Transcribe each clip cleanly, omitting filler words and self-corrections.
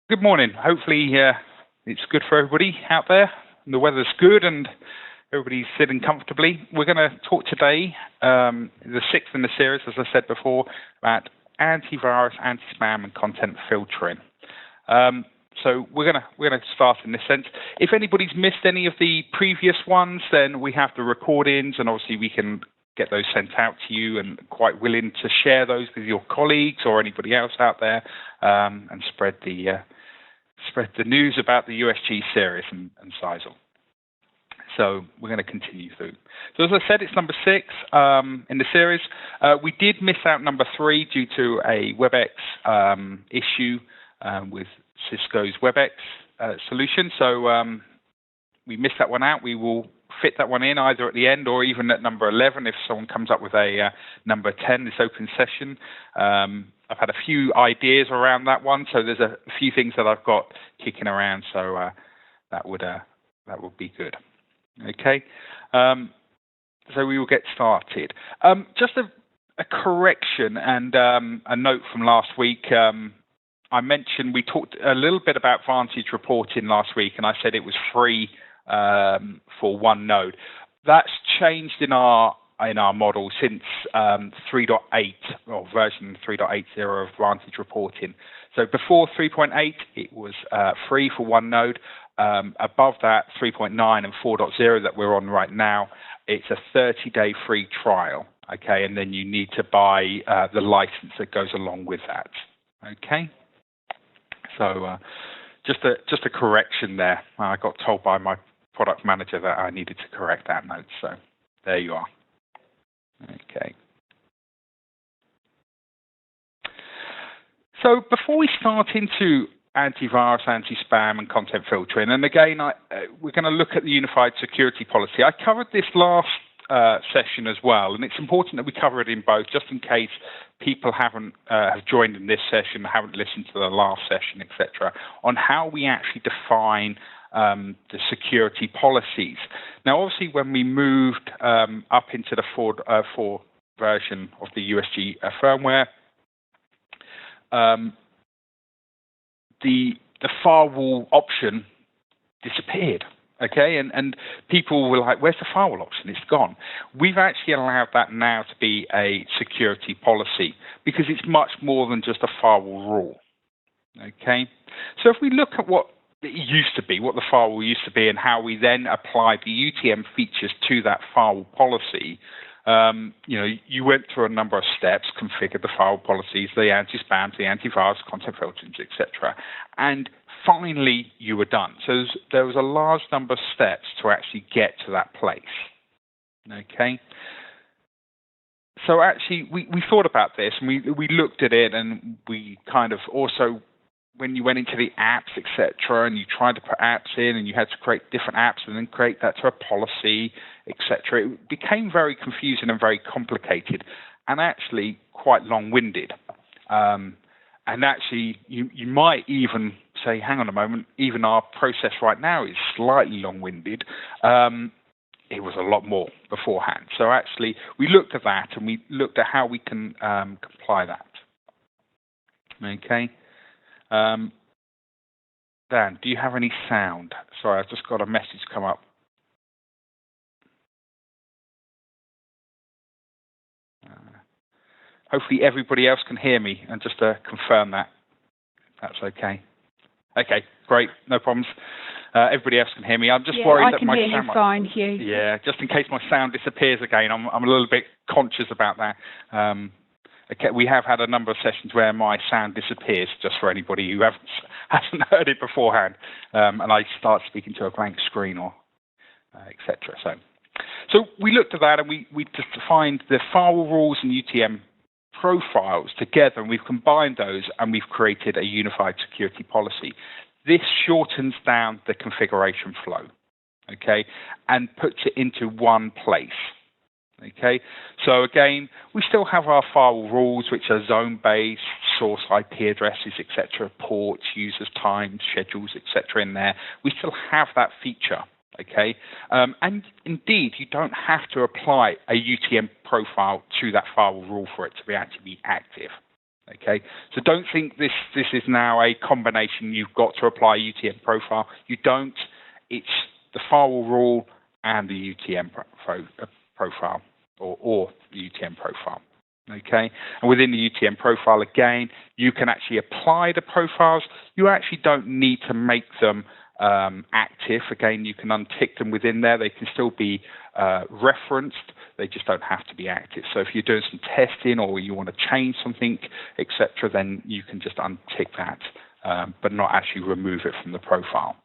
Good morning. Hopefully it's good for everybody out there. And the weather's good and everybody's sitting comfortably. We're going to talk today, the sixth in the series, as I said before, about antivirus, anti-spam, and content filtering. So we're gonna start in this sense. If anybody's missed any of the previous ones, then we have the recordings, and obviously we can get those sent out to you, and quite willing to share those with your colleagues or anybody else out there, and spread the news about the USG series and ZyXEL. So we're going to continue through. So as I said, it's number 6 in the series. We did miss out number 3 due to a WebEx issue with Cisco's WebEx solution. So we missed that one out. We will fit that one in either at the end or even at number 11 if someone comes up with a number 10, this open session. I've had a few ideas around that one, so there's a few things that I've got kicking around, so that would be good. Okay, so we will get started. Just a correction and a note from last week. I mentioned we talked a little bit about Vantage reporting last week, and I said it was free for one node. That's changed in our model since 3.8 or version 3.80 of Vantage reporting. So before 3.8, it was free for one node. Above that, 3.9 and 4.0 that we're on right now, it's a 30-day free trial. Okay, and then you need to buy the license that goes along with that. Okay, so just a correction there. I got told by my product manager that I needed to correct that note. So there you are. Okay. So before we start into antivirus, anti-spam, and content filtering, and again, we're going to look at the unified security policy. I covered this last session as well, and it's important that we cover it in both, just in case people haven't have joined in this session, haven't listened to the last session, etc., on how we actually define the security policies. Now, obviously, when we moved up into the 4 version of the USG firmware, the firewall option disappeared. Okay, and people were like, "Where's the firewall option? It's gone." We've actually allowed that now to be a security policy because it's much more than just a firewall rule. Okay, so if we look at what it used to be, what the firewall used to be, and how we then apply the UTM features to that firewall policy, you went through a number of steps, configured the firewall policies, the anti-spam, the antivirus, content filtering, etc., and finally you were done. So there was a large number of steps to actually get to that place. Okay. So actually, we thought about this, and we looked at it, and we kind of also, when you went into the apps, etc., and you tried to put apps in, and you had to create different apps and then create that to a policy, etc., it became very confusing and very complicated, and actually quite long-winded. And actually, you might even say, hang on a moment, even our process right now is slightly long-winded. It was a lot more beforehand. So actually, we looked at that, and we looked at how we can comply that. Okay. Dan, do you have any sound? Sorry, I've just got a message come up. Hopefully everybody else can hear me, and just to confirm that, that's okay. Okay, great, no problems. Everybody else can hear me. I'm just worried that my sound. I can hear you fine, Hugh. Yeah, just in case my sound disappears again, I'm a little bit conscious about that. Okay, we have had a number of sessions where my sound disappears, just for anybody who hasn't heard it beforehand, and I start speaking to a blank screen or etc. So we looked at that, and we just defined the firewall rules and UTM profiles together, and we've combined those, and we've created a unified security policy. This shortens down the configuration flow, okay, and puts it into one place. Okay, so again, we still have our firewall rules, which are zone-based, source IP addresses, etc., ports, users, times, schedules, etc. in there. We still have that feature. Okay, and indeed, you don't have to apply a UTM profile to that firewall rule for it to actually be active. Okay, so don't think this is now a combination. You've got to apply UTM profile. You don't. It's the firewall rule and the UTM profile, or the UTM profile. Okay, and within the UTM profile, again, you can actually apply the profiles. You actually don't need to make them active. Again, you can untick them within there. They can still be referenced. They just don't have to be active. So if you're doing some testing or you want to change something, etc., then you can just untick that, but not actually remove it from the profile.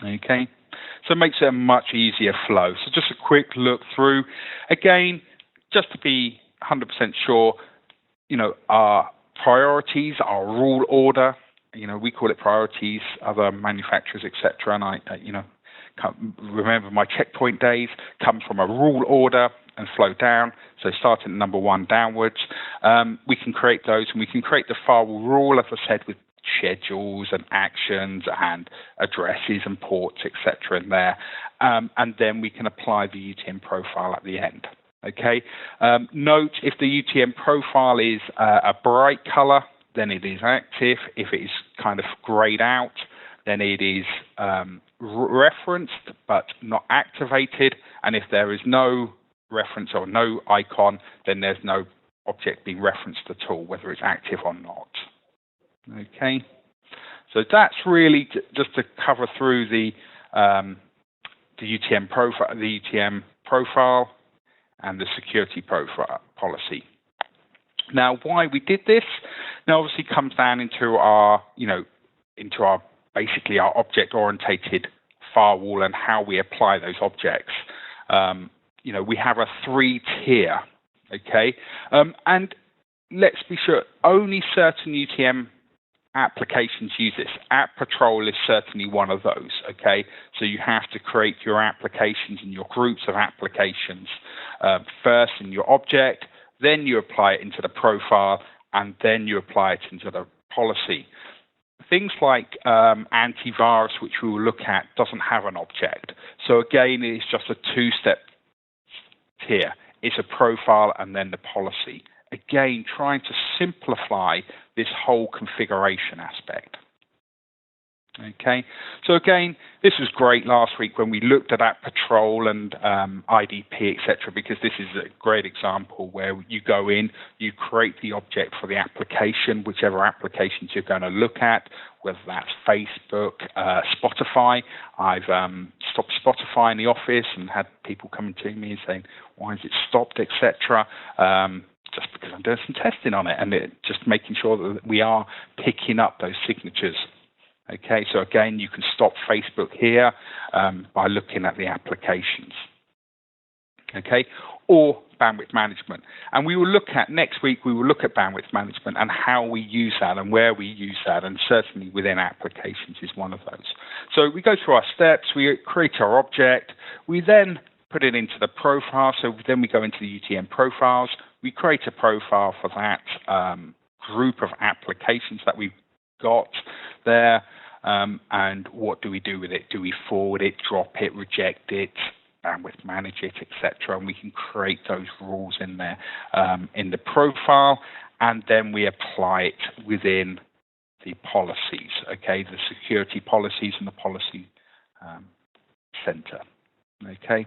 Okay, so it makes it a much easier flow. So just a quick look through. Again, just to be 100% sure, our priorities, our rule order, we call it priorities, other manufacturers, etc. And I remember my checkpoint days comes from a rule order and flow down. So starting at number 1 downwards, we can create those, and we can create the firewall rule, as I said, with schedules and actions and addresses and ports, etc. in there. And then we can apply the UTM profile at the end. Okay. Note, if the UTM profile is a bright color, then it is active. If it is kind of grayed out, then it is referenced but not activated. And if there is no reference or no icon, then there's no object being referenced at all, whether it's active or not. Okay, so that's really just to cover through the UTM profile and the security profile policy. Now, why we did this? Now, obviously, comes down into our, basically our object-oriented firewall and how we apply those objects. We have a 3-tier, okay, and let's be sure only certain UTM applications use this. App Patrol is certainly one of those, okay? So you have to create your applications and your groups of applications first in your object, then you apply it into the profile, and then you apply it into the policy. Things like Antivirus, which we will look at, doesn't have an object. So again, it's just a 2-step tier. It's a profile and then the policy. Again, trying to simplify this whole configuration aspect. Okay, so again, this was great last week when we looked at App Patrol and IDP, etc., because this is a great example where you go in, you create the object for the application, whichever applications you're going to look at, whether that's Facebook, Spotify. I've stopped Spotify in the office and had people coming to me and saying, why is it stopped, etc., just because I'm doing some testing on it, and just making sure that we are picking up those signatures. Okay, so again, you can stop Facebook here by looking at the applications. Okay, or bandwidth management. And we will look at, next week, we will look at bandwidth management and how we use that and where we use that, and certainly within applications is one of those. So we go through our steps, we create our object, we then put it into the profile, so then we go into the UTM profiles, we create a profile for that group of applications that we've got there, and what do we do with it? Do we forward it, drop it, reject it, bandwidth manage it, etc.? And we can create those rules in there in the profile, and then we apply it within the policies, okay, the security policies and the policy center, okay?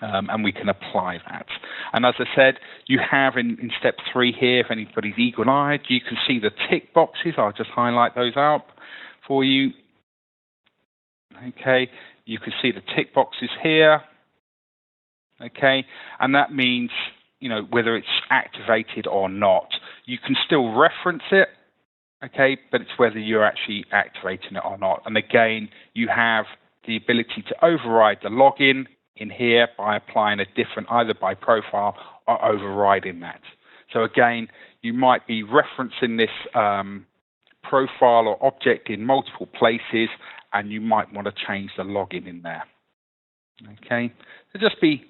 And we can apply that. And as I said, you have in step 3 here, if anybody's eagle-eyed, you can see the tick boxes. I'll just highlight those up for you. Okay, you can see the tick boxes here. Okay, and that means, whether it's activated or not. You can still reference it, okay, but it's whether you're actually activating it or not. And again, you have the ability to override the login in here by applying a different, either by profile or overriding that. So again, you might be referencing this profile or object in multiple places, and you might want to change the login in there. Okay, so just be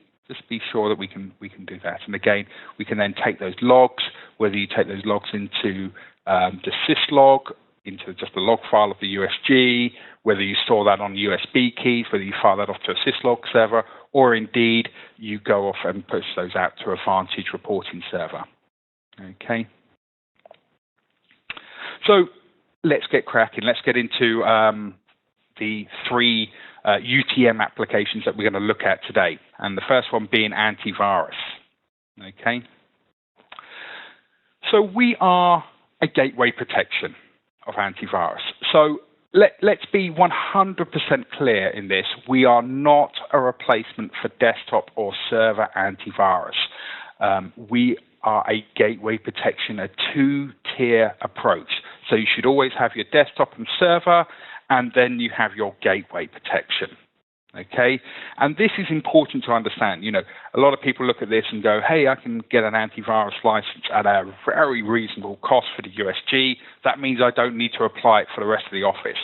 sure that we can do that. And again, we can then take those logs, whether you take those logs into the syslog, into just the log file of the USG, whether you store that on USB keys, whether you file that off to a syslog server, or indeed you go off and push those out to a Vantage reporting server. Okay. So let's get cracking. Let's get into the three UTM applications that we're going to look at today. And the first one being antivirus. Okay. So we are a gateway protection of antivirus. So let's be 100% clear in this. We are not a replacement for desktop or server antivirus. We are a gateway protection, a two-tier approach. So you should always have your desktop and server, and then you have your gateway protection. Okay, and this is important to understand. You know, a lot of people look at this and go, hey, I can get an antivirus license at a very reasonable cost for the USG. That means I don't need to apply it for the rest of the office.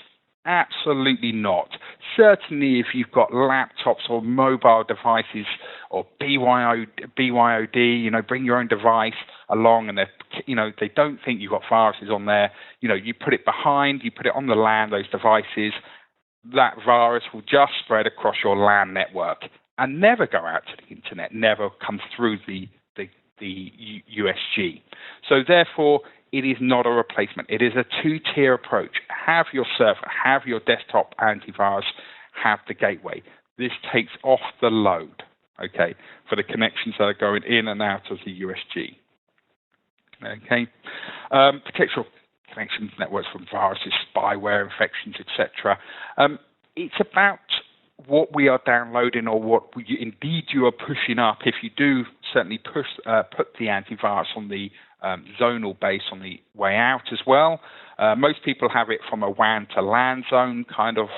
Absolutely not. Certainly if you've got laptops or mobile devices or BYOD, you know, bring your own device along, and they don't think you've got viruses on there. You know, you put it behind, you put it on the LAN, those devices. That virus will just spread across your LAN network and never go out to the internet, never come through the USG. So therefore, it is not a replacement. It is a two-tier approach. Have your server, have your desktop antivirus, have the gateway. This takes off the load, okay, for the connections that are going in and out of the USG. Okay, protect your connections networks from viruses, spyware, infections, etc. It's about what we are downloading or what indeed you are pushing up. If you do certainly put the antivirus on the zonal base on the way out as well. Most people have it from a WAN to LAN zone kind of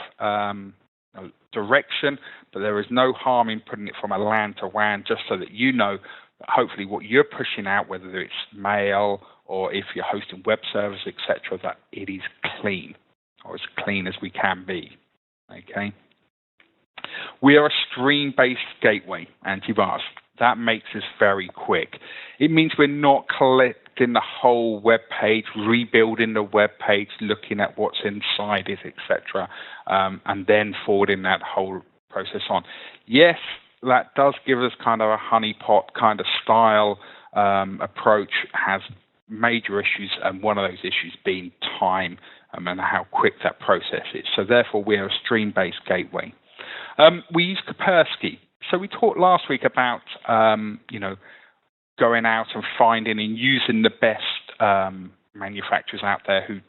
direction, but there is no harm in putting it from a LAN to WAN, just so that you know that hopefully what you're pushing out, whether it's mail or if you're hosting web servers, etc., that it is clean, or as clean as we can be. Okay. We are a stream-based gateway antivirus. That makes us very quick. It means we're not collecting the whole web page, rebuilding the web page, looking at what's inside it, etc., and then forwarding that whole process on. Yes, that does give us kind of a honeypot kind of style approach, has major issues, and one of those issues being time and how quick that process is. So therefore, we are a stream-based gateway. We use Kaspersky. So we talked last week about going out and finding and using the best manufacturers out there who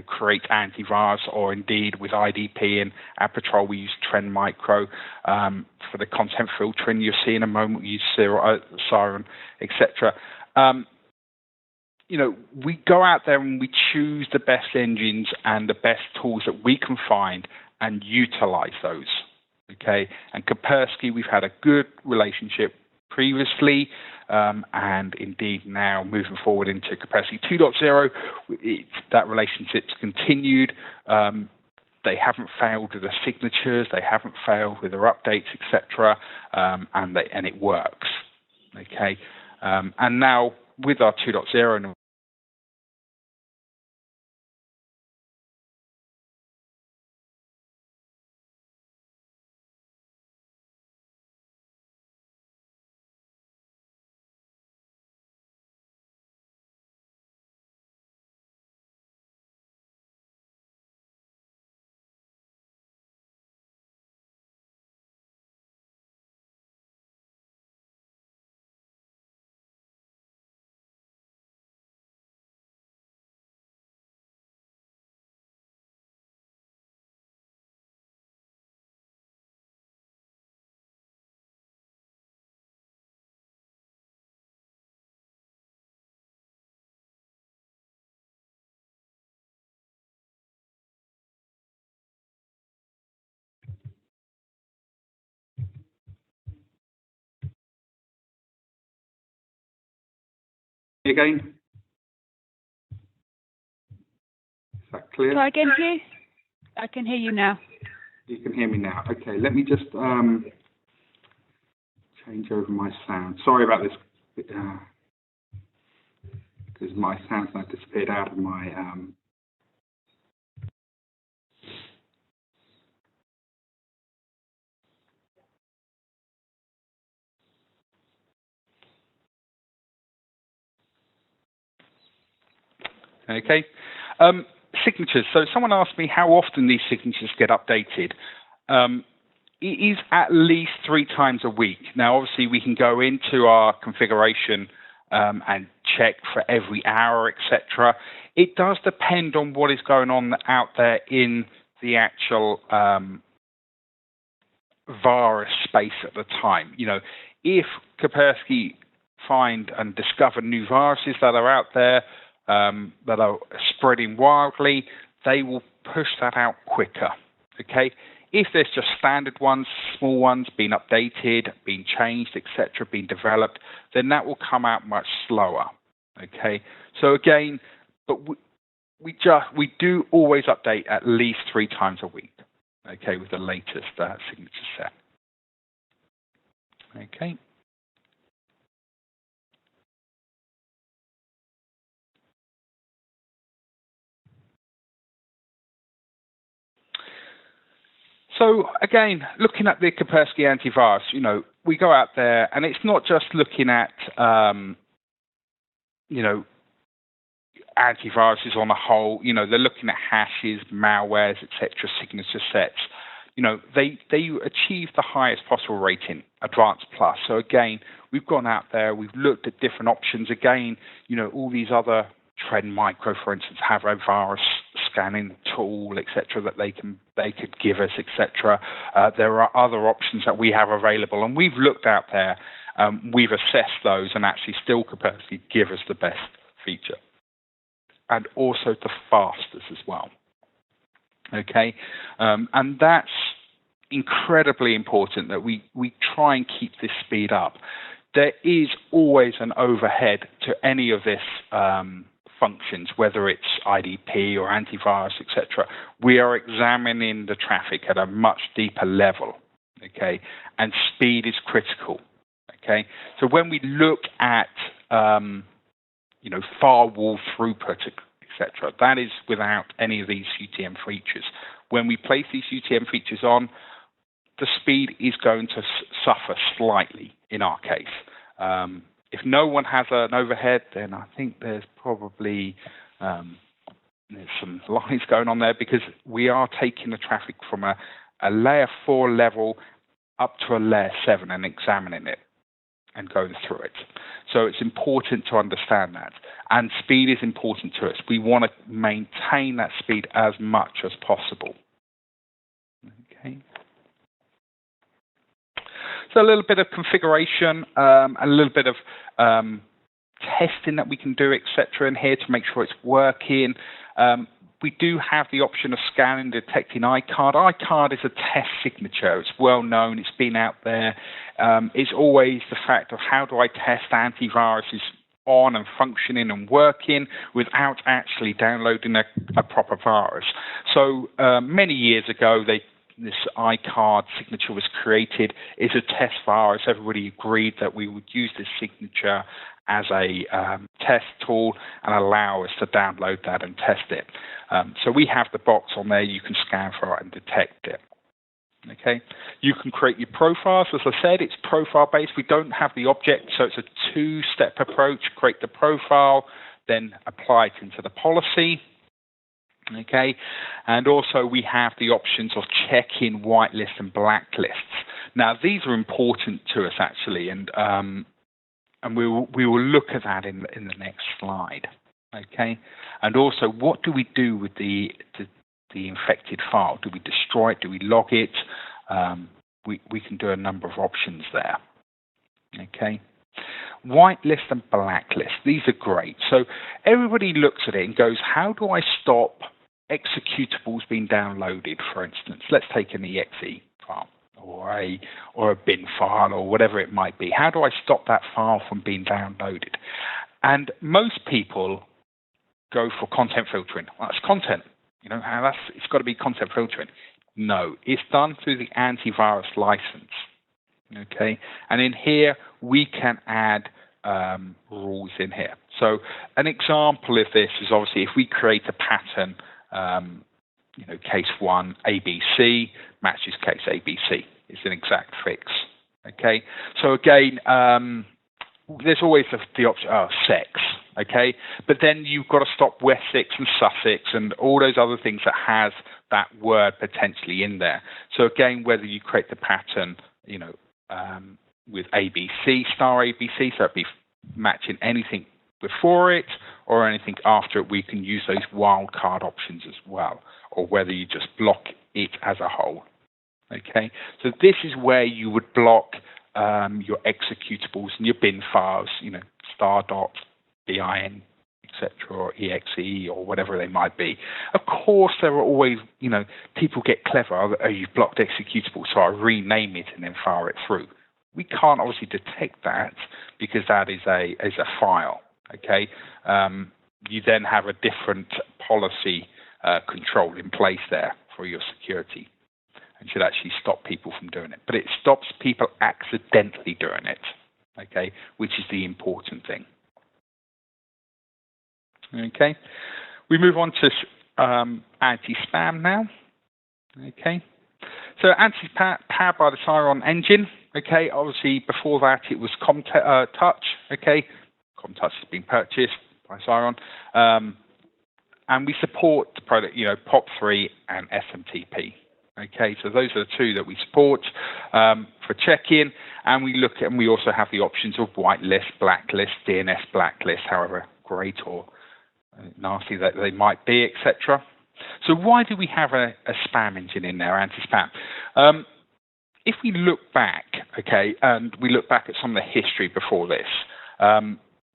create antivirus, or indeed with IDP and AdPatrol we use Trend Micro for the content filtering. You'll see in a moment we use Siren, etc. We go out there and we choose the best engines and the best tools that we can find and utilize those. Okay, and Kaspersky, we've had a good relationship previously, and indeed now moving forward into Kaspersky 2.0, that relationship's continued. They haven't failed with the signatures, they haven't failed with their updates, etc., and it works. Okay, and now with our 2.0 and again. Is that clear? Try again, Hugh. I can hear you now. You can hear me now. Okay, let me just change over my sound. Sorry about this, because my sound's now disappeared out of my Okay. Signatures. So someone asked me how often these signatures get updated. It is at least 3 times a week. Now, obviously, we can go into our configuration and check for every hour, etc. It does depend on what is going on out there in the actual virus space at the time. You know, if Kaspersky find and discover new viruses that are out there that are spreading wildly, they will push that out quicker. Okay. If there's just standard ones, small ones, being updated, being changed, etc., being developed, then that will come out much slower. Okay. So again, but we do always update at least 3 times a week. Okay, with the latest signature set. Okay. So again, looking at the Kaspersky antivirus, you know, we go out there, and it's not just looking at, you know, antiviruses on a whole. You know, they're looking at hashes, malwares, etc., signature sets. You know, they achieve the highest possible rating, Advanced Plus. So again, we've gone out there, we've looked at different options. Again, you know, all these other Trend Micro, for instance, have a virus scanning tool, etc., that they could give us, etc. There are other options that we have available, and we've looked out there, we've assessed those, and actually still Kaspersky give us the best feature, and also the fastest as well. Okay, and that's incredibly important that we try and keep this speed up. There is always an overhead to any of this functions, whether it's IDP or antivirus, etc. We are examining the traffic at a much deeper level, okay, and speed is critical, okay. So when we look at you know, firewall throughput, etc., that is without any of these UTM features. When we place these UTM features on, the speed is going to suffer slightly in our case. If no one has an overhead, then I think there's probably there's some lines going on there, because we are taking the traffic from a layer 4 level up to a layer 7 and examining it and going through it. So it's important to understand that. And speed is important to us. We want to maintain that speed as much as possible. Okay. So a little bit of configuration, a little bit of testing that we can do, etc., in here to make sure it's working. We do have the option of scanning, detecting iCard. iCard is a test signature. It's well known. It's been out there. It's always the fact of how do I test antiviruses on and functioning and working without actually downloading a proper virus. So many years ago, this iCard signature was created. It's a test virus. Everybody agreed that we would use this signature as a test tool and allow us to download that and test it. So we have the box on there. You can scan for it and detect it. Okay. You can create your profiles. As I said, it's profile-based. We don't have the object, so it's a 2-step approach. Create the profile, then apply it into the policy. Okay, and also we have the options of checking whitelist and blacklists. Now these are important to us actually, and we will look at that in the next slide. Okay, and also what do we do with the infected file? Do we destroy it? Do we log it? We can do a number of options there. Okay. Whitelist and blacklist, these are great. So everybody looks at it and goes, how do I stop executables being downloaded, for instance? Let's take an exe file or a bin file or whatever it might be. How do I stop that file from being downloaded? And most people go for content filtering. Well, that's content. You know, it's got to be content filtering. No, it's done through the antivirus license. Okay, and in here we can add rules in here. So an example of this is obviously if we create a pattern, you know, case 1 ABC matches case ABC. It's an exact fix. Okay, so again, there's always the option sex. okay? But then you've got to stop Wessex and Sussex and all those other things that has that word potentially in there. So again, whether you create the pattern, with ABC, star ABC, so it'd be matching anything before it or anything after it, we can use those wildcard options as well, or whether you just block it as a whole. Okay, so this is where you would block your executables and your bin files, star dot bin, etc., or exe, or whatever they might be. Of course, there are always, people get clever. Oh, you've blocked executable, so I rename it and then fire it through. We can't obviously detect that because that is a file. Okay, you then have a different policy control in place there for your security, and should actually stop people from doing it. But it stops people accidentally doing it. Okay, which is the important thing. Okay, we move on to anti-spam now. Okay, so anti-spam powered by the Siron engine. Okay, obviously before that it was Touch. Okay, Touch has been purchased by Siron, and we support the product, POP3 and SMTP. Okay, so those are the two that we support for check-in, and we also have the options of whitelist, blacklist, DNS blacklist, however great or nasty that they might be, etc. So why do we have a spam engine in there, anti-spam? If we look back, okay, and we look back at some of the history before this,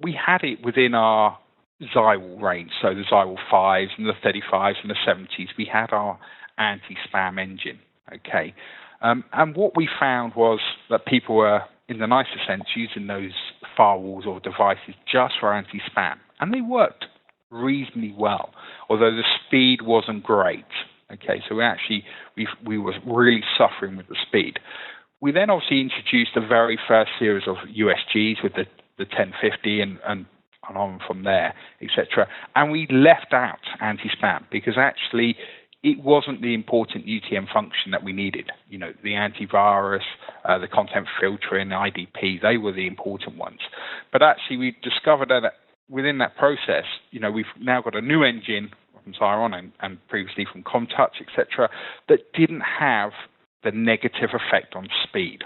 we had it within our ZyXEL range, so the ZyXEL 5s and the 35s and the 70s. We had our anti-spam engine, okay, and what we found was that people were, in the nicest sense, using those firewalls or devices just for anti-spam, and they worked reasonably well, although the speed wasn't great. Okay, so we were really suffering with the speed. We then obviously introduced the very first series of USGs with the 1050 and on from there, etc. And we left out anti-spam because actually it wasn't the important UTM function that we needed. The antivirus, the content filtering, the IDP, they were the important ones. But actually we discovered that within that process, we've now got a new engine from Siron and previously from Touch, etc., that didn't have the negative effect on speed.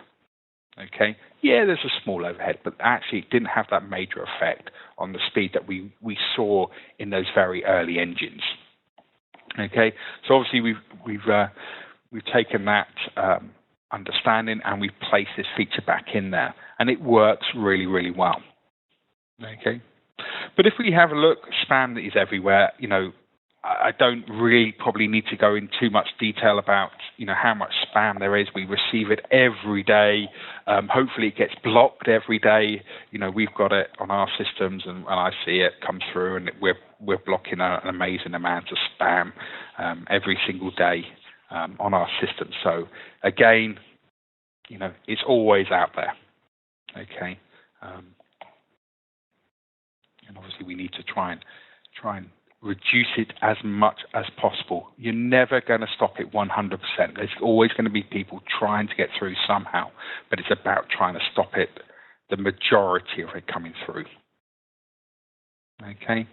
Okay, yeah, there's a small overhead, but actually it didn't have that major effect on the speed that we saw in those very early engines. Okay, so obviously we've taken that understanding and we've placed this feature back in there, and it works really, really well. Okay, but if we have a look, spam that is everywhere. I don't really probably need to go in too much detail about how much spam there is. We receive it every day. Hopefully it gets blocked every day. We've got it on our systems, and when I see it come through, and we're blocking an amazing amount of spam every single day on our system. So again, it's always out there. Okay, and obviously we need to try and reduce it as much as possible. You're never going to stop it 100%. There's always going to be people trying to get through somehow, but it's about trying to stop it, the majority of it coming through. Okay,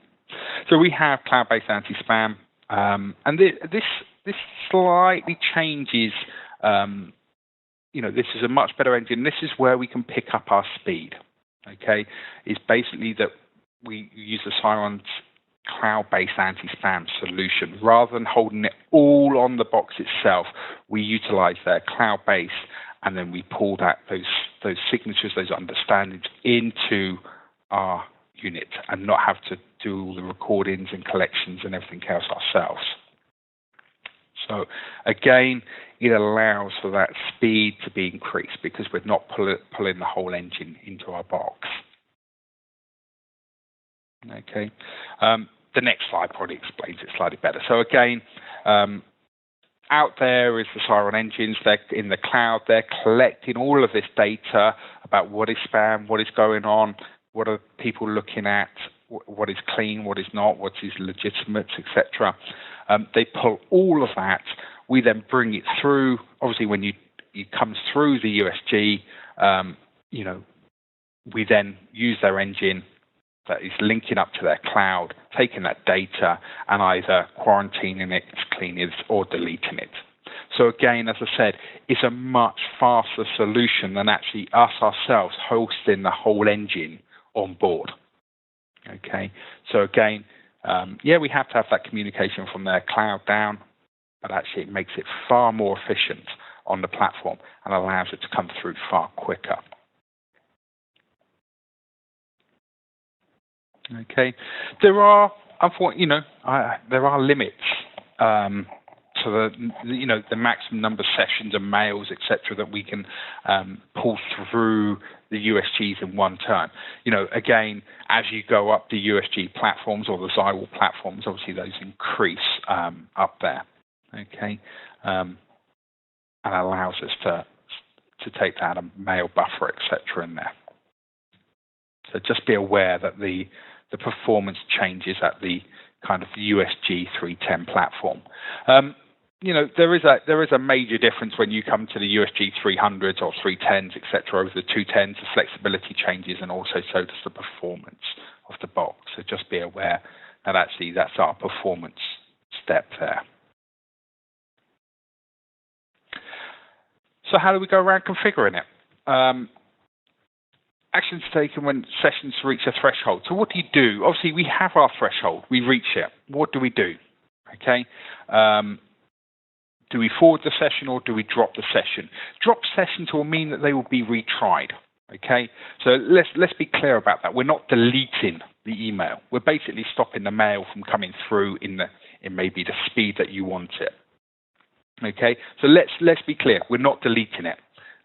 so we have cloud-based anti-spam, and this slightly changes. This is a much better engine. This is where we can pick up our speed. Okay, it's basically that we use the Siron's cloud-based anti-spam solution. Rather than holding it all on the box itself, we utilize their cloud-based, and then we pull those signatures, those understandings into our unit, and not have to do all the recordings and collections and everything else ourselves. So again, it allows for that speed to be increased because we're not pulling the whole engine into our box. Okay, the next slide probably explains it slightly better. So again, out there is the Siron engines. They're in the cloud. They're collecting all of this data about what is spam, what is going on, what are people looking at, what is clean, what is not, what is legitimate, etc. They pull all of that. We then bring it through. Obviously, when it comes through the USG, we then use their engine. that is linking up to their cloud, taking that data and either quarantining it, cleaning it, or deleting it. So again, as I said, it's a much faster solution than actually us ourselves hosting the whole engine on board. Okay, so again, we have to have that communication from their cloud down, but actually it makes it far more efficient on the platform and allows it to come through far quicker. Okay, there are, unfortunately, there are limits to the maximum number of sessions and mails, etc., that we can pull through the USGs in one turn. Again, as you go up the USG platforms or the ZyXEL platforms, obviously those increase up there. Okay, and allows us to take that a mail buffer, etc., in there. So just be aware that the performance changes at the kind of USG 310 platform. There is a major difference when you come to the USG 300s or 310s, etc. Over the 210s, the flexibility changes, and also so does the performance of the box. So just be aware that actually that's our performance step there. So how do we go around configuring it? Actions taken when sessions reach a threshold. So what do you do? Obviously, we have our threshold. We reach it. What do we do? Okay. Do we forward the session or do we drop the session? Drop sessions will mean that they will be retried. Okay. So let's be clear about that. We're not deleting the email. We're basically stopping the mail from coming through in maybe the speed that you want it. Okay. So let's be clear. We're not deleting it.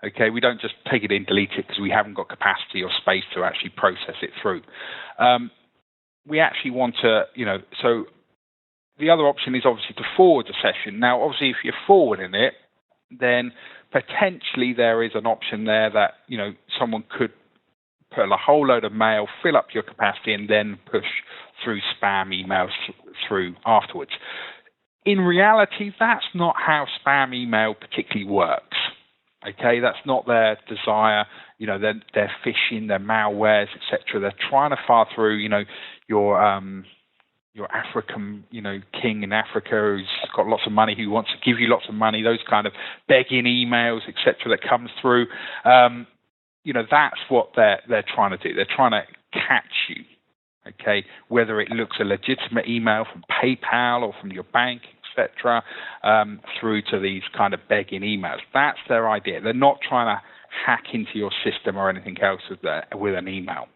Okay, we don't just take it in, delete it because we haven't got capacity or space to actually process it through. We actually want to, so the other option is obviously to forward the session. Now, obviously, if you're forwarding it, then potentially there is an option there that, someone could put a whole load of mail, fill up your capacity, and then push through spam emails through afterwards. In reality, that's not how spam email particularly works. Okay, that's not their desire. They're phishing, they're malwares, etc. They're trying to fire through, your African, king in Africa who's got lots of money, who wants to give you lots of money. Those kind of begging emails, etc. that comes through. That's what they're trying to do. They're trying to catch you. Okay, whether it looks a legitimate email from PayPal or from your bank, etc., through to these kind of begging emails. That's their idea. They're not trying to hack into your system or anything else with an email.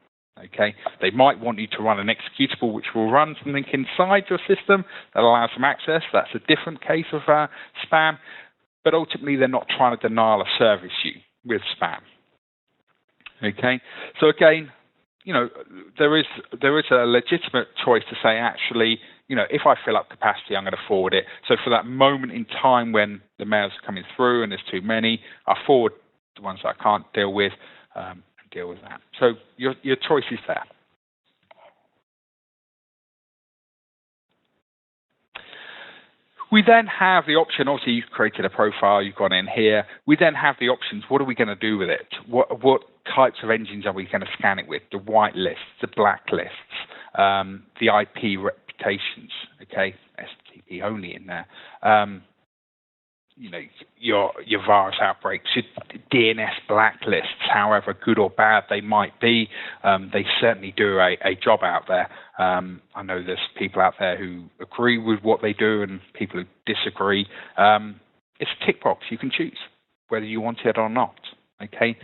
Okay, they might want you to run an executable which will run something inside your system that allows them access. That's a different case of spam, but ultimately they're not trying to denial a service you with spam. Okay, so again, there is a legitimate choice to say, actually, if I fill up capacity, I'm going to forward it. So for that moment in time when the mails are coming through and there's too many, I forward the ones that I can't deal with and deal with that. So your choice is there. We then have the option, obviously you've created a profile, you've gone in here. We then have the options, what are we going to do with it? What types of engines are we going to scan it with? The white lists, the black lists, the IP reputations, okay, STP only in there. Your virus outbreaks, your DNS blacklists, however good or bad they might be, they certainly do a job out there. I know there's people out there who agree with what they do and people who disagree. It's a tick box. You can choose whether you want it or not. Okay.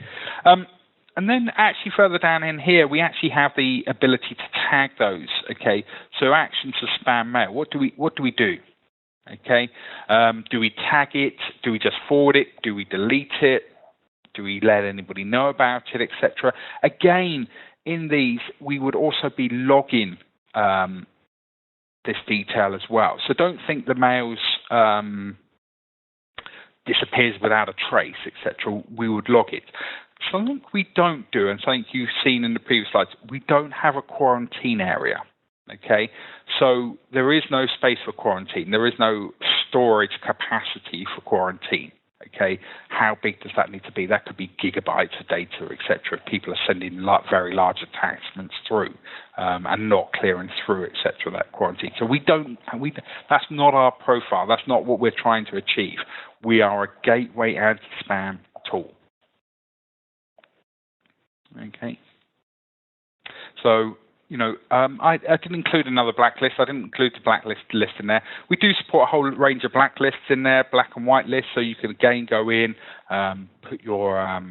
And then actually further down in here, we actually have the ability to tag those. Okay. So actions to spam mail. What do we do? Okay. Do we tag it? Do we just forward it? Do we delete it? Do we let anybody know about it, etc.? Again, in these, we would also be logging this detail as well. So don't think the mails disappears without a trace, etc. We would log it. Something we don't do, and something you've seen in the previous slides, we don't have a quarantine area. Okay, so there is no space for quarantine. There is no storage capacity for quarantine. Okay, how big does that need to be? That could be gigabytes of data, etc. People are sending very large attachments through and not clearing through, etc. That quarantine. So that's not our profile. That's not what we're trying to achieve. We are a gateway anti-spam tool. Okay. So, I didn't include another blacklist. I didn't include the blacklist list in there. We do support a whole range of blacklists in there, black and white lists, so you can again go in, put your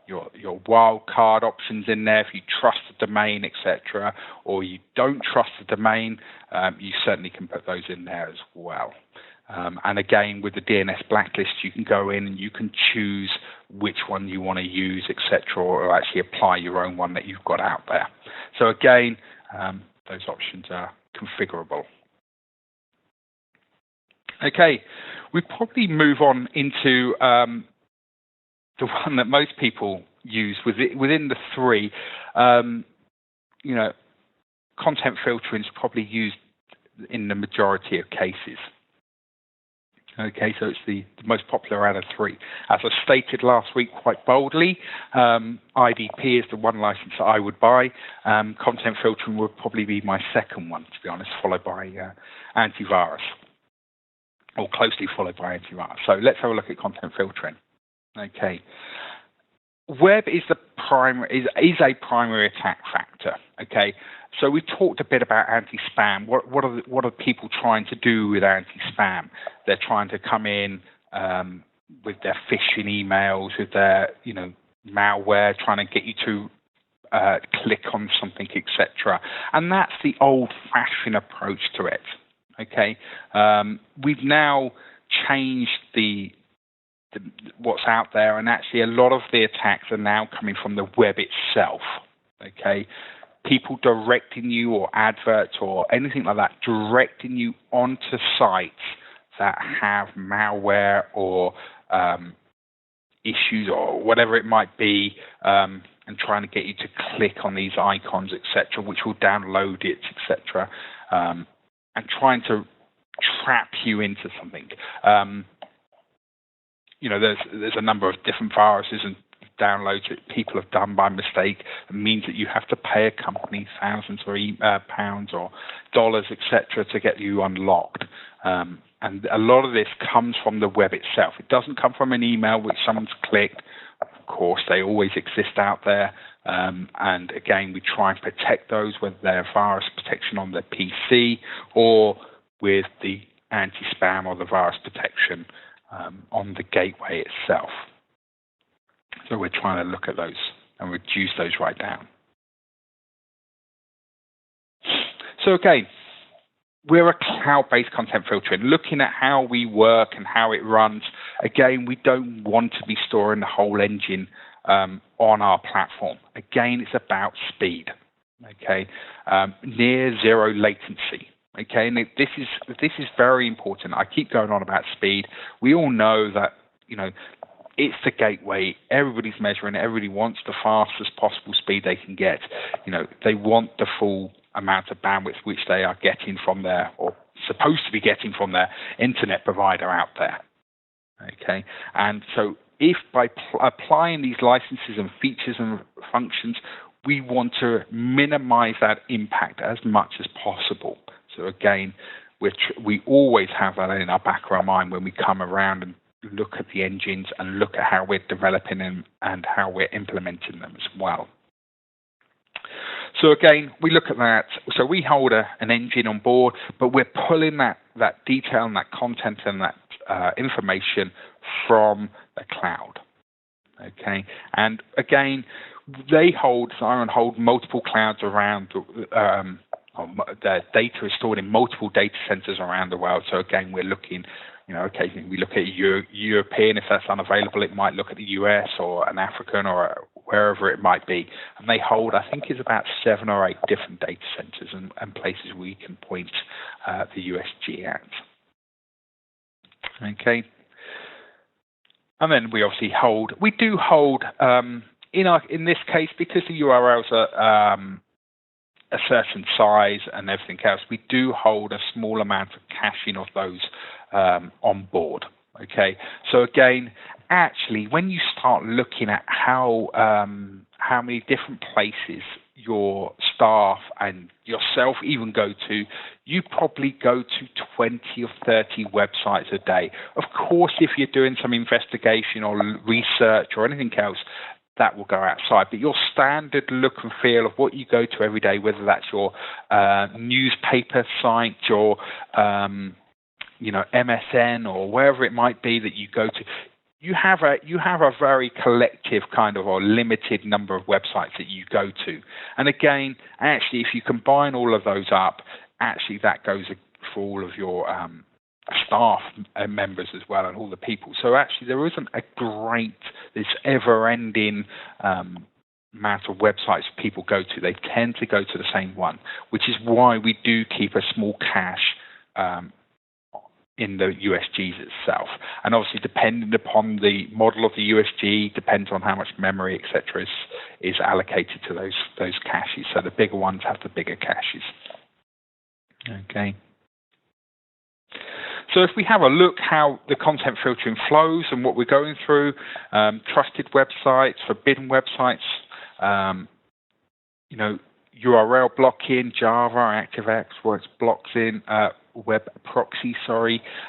wildcard options in there if you trust the domain, etc., or you don't trust the domain. You certainly can put those in there as well. And again, with the DNS blacklist, you can go in and you can choose which one you want to use, etc., or actually apply your own one that you've got out there. So again, those options are configurable. Okay, we probably move on into the one that most people use within the three. Content filtering is probably used in the majority of cases. Okay, so it's the most popular out of three. As I stated last week quite boldly, IDP is the one license that I would buy. Content filtering would probably be my second one, to be honest, followed by antivirus, or closely followed by antivirus. So let's have a look at content filtering. Okay. Web is a primary attack factor. Okay, so we talked a bit about anti-spam. What are people trying to do with anti-spam? They're trying to come in with their phishing emails, with their malware, trying to get you to click on something, etc. And that's the old-fashioned approach to it. Okay, we've now changed what's out there, and actually a lot of the attacks are now coming from the web itself. Okay, people directing you, or adverts or anything like that, directing you onto sites that have malware or issues or whatever it might be, and trying to get you to click on these icons, etc., which will download it, etc., and trying to trap you into something. There's a number of different viruses and downloads that people have done by mistake. It means that you have to pay a company thousands or pounds or dollars, etc., to get you unlocked. And a lot of this comes from the web itself. It doesn't come from an email which someone's clicked. Of course, they always exist out there. And again, we try and protect those, whether they're virus protection on their PC or with the anti-spam or the virus protection on the gateway itself. So we're trying to look at those and reduce those right down. So again, we're a cloud-based content filtering, looking at how we work and how it runs. Again, we don't want to be storing the whole engine on our platform. Again, it's about speed. Okay, near zero latency. Okay, and this is very important. I keep going on about speed. We all know that it's the gateway. Everybody's measuring it. Everybody wants the fastest possible speed they can get. They want the full amount of bandwidth which they are getting from their, or supposed to be getting from their internet provider out there. Okay, and so if by applying these licenses and features and functions, we want to minimize that impact as much as possible. So again, we always have that in our back of our mind when we come around and look at the engines and look at how we're developing them and how we're implementing them as well. So again, we look at that. So we hold an engine on board, but we're pulling that detail and that content and that information from the cloud. Okay, and again, Xyron hold multiple clouds around. The data is stored in multiple data centers around the world. So again, we're looking, occasionally we look at European. If that's unavailable, it might look at the US or an African or wherever it might be. And they hold, I think, is about 7 or 8 different data centers and places we can point the USG at. Okay. And then we obviously we do hold, in this case, because the URLs are a certain size and everything else, we do hold a small amount of caching of those on board. Okay, so again, actually, when you start looking at how many different places your staff and yourself even go to, you probably go to 20 or 30 websites a day. Of course, if you're doing some investigation or research or anything else, that will go outside. But your standard look and feel of what you go to every day, whether that's your newspaper site, your MSN or wherever it might be that you go to, you have a very collective kind of or limited number of websites that you go to. And again, actually, if you combine all of those up, actually that goes for all of your staff members as well and all the people. So actually there isn't this ever-ending amount of websites people go to. They tend to go to the same one, which is why we do keep a small cache in the USGs itself. And obviously, depending upon the model of the USG, depends on how much memory, etc., is allocated to those caches. So the bigger ones have the bigger caches. Okay. So if we have a look how the content filtering flows and what we're going through, trusted websites, forbidden websites, URL blocking, Java, ActiveX, where it's blocks in, web proxy,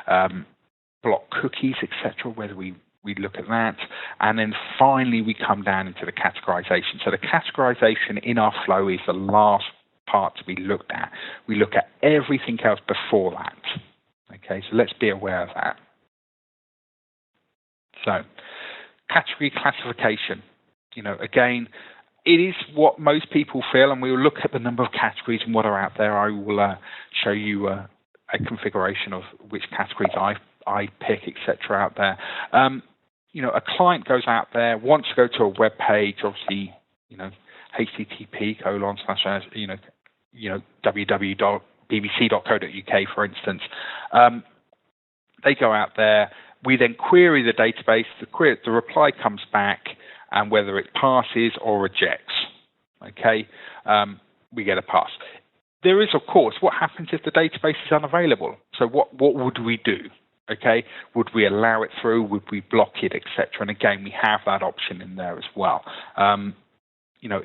block cookies, etc., whether we look at that. And then finally, we come down into the categorization. So the categorization in our flow is the last part to be looked at. We look at everything else before that. Okay, so let's be aware of that. So, category classification. Again, it is what most people feel, and we will look at the number of categories and what are out there. I will show you a configuration of which categories I pick, etc. out there. A client goes out there, wants to go to a web page, obviously, http://www.bbc.co.uk, for instance. They go out there. We then query the database. The reply comes back, and whether it passes or rejects, okay, we get a pass. There is, of course, what happens if the database is unavailable? So what would we do? Okay, would we allow it through? Would we block it, etc.? And again, we have that option in there as well.